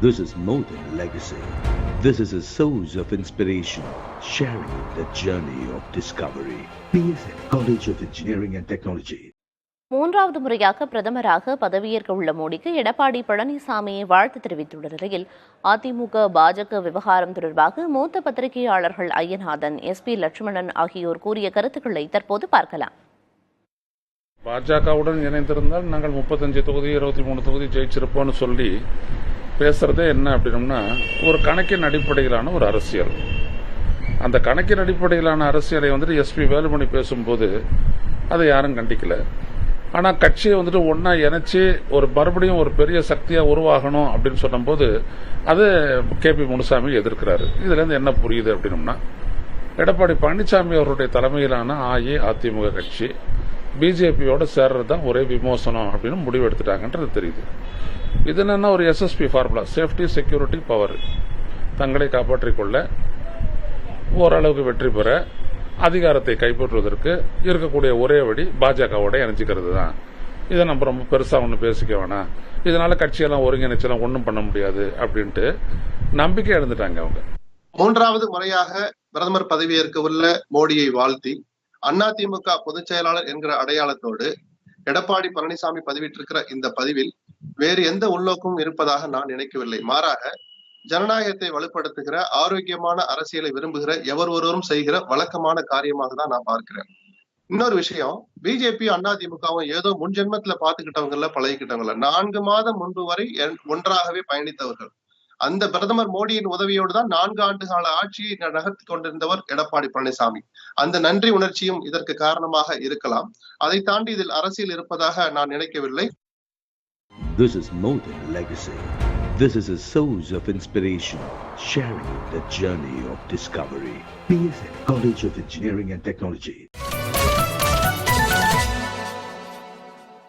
This is more than legacy. This is a source of inspiration, sharing the journey of discovery. PSN College of Engineering and Technology. மூன்றாவது முறையாக பிரதமராக பதவியேற்க உள்ள மோடிக்கு எடப்பாடி பழனிசாமி வாழ்த்து தெரிவித்துள்ள நிலையில் அதிமுக பாஜக விவகாரம் தொடர்பாக மூத்த பத்திரிகையாளர்கள் ஐயநாதன், SP லட்சுமணன் ஆகியோர் கூறிய கருத்துக்களை தற்போது பார்க்கலாம். பாஜகவுடன் இணைந்திருந்தால் நாங்கள் 35 தொகுதி 23 தொகுதி ஜெயிச்சிருப்போம்னு சொல்லி பேசுறதே என்ன அப்படின்னம்னா, ஒரு கணக்கின் அடிப்படையிலான ஒரு அரசியல். அந்த கணக்கின் அடிப்படையிலான அரசியலை SP வேலுமணி பேசும்போது அதை யாரும் கண்டிக்கல. ஆனால் கட்சியை ஒன்றா இணைச்சி மறுபடியும் ஒரு பெரிய சக்தியாக உருவாகணும் அப்படின்னு சொன்னபோது அது KP முனுசாமி எதிர்க்கிறாரு. இதுலேருந்து என்ன புரியுது அப்படின்னம்னா, எடப்பாடி பழனிசாமி அவருடைய தலைமையிலான அதிமுக கட்சி பிஜேபியோட சேர்றது தான் ஒரே விமோசனம் அப்படின்னு முடிவு எடுத்துட்டாங்கன்றது தெரியுது. இது என்னன்னா ஒரு SSP formula, safety security power. தங்களை காப்பாற்றிக் கொள்ள, ஓரளவுக்கு வெற்றி பெற, அதிகாரத்தை கைப்பற்றுவதற்கு இருக்கக்கூடிய ஒரே வழி பாஜகவோட இணைஞ்சிக்கிறது தான். இதை நம்ம ரொம்ப பெருசா ஒன்றும் பேசிக்க வேணாம், இதனால கட்சியெல்லாம் ஒருங்கிணைச்செல்லாம் ஒன்றும் பண்ண முடியாது அப்படின்ட்டு நம்பிக்கை இழந்துட்டாங்க அவங்க. மூன்றாவது முறையாக பிரதமர் பதவியேற்க உள்ள மோடியை வாழ்த்தி அதிமுக பொதுச் செயலாளர் என்கிற அடையாளத்தோடு எடப்பாடி பழனிசாமி பதிவிட்டிருக்கிற இந்த பதிவில் வேறு எந்த உள்நோக்கமும் இருப்பதாக நான் நினைக்கவில்லை. மாறாக ஜனநாயகத்தை வலுப்படுத்துகிற, ஆரோக்கியமான அரசியலை விரும்புகிற எவர் ஒருவரும் செய்கிற வழக்கமான காரியமாக தான் நான் பார்க்கிறேன். இன்னொரு விஷயம், பிஜேபி அதிமுகவும் ஏதோ முன்ஜென்மத்துல பாத்துக்கிட்டவங்கல்ல, பழகிக்கிட்டவங்கல்ல. 4 மாதம் முன்பு வரை ஒன்றாகவே பயணித்தவர்கள். அந்த பிரதமர் மோடியின் உதவியோடு தான் 4 ஆண்டு கால ஆட்சியை நகர்த்தி கொண்டிருந்தவர் எடப்பாடி பழனிசாமி. அந்த நன்றி உணர்ச்சியும் இதற்கு காரணமாக இருக்கலாம். அதை தாண்டி இதில் அரசியல் இருப்பதாக நான் நினைக்கவில்லை. This is more than legacy. This is a source of inspiration, sharing the journey of discovery. PSN College of Engineering and Technology.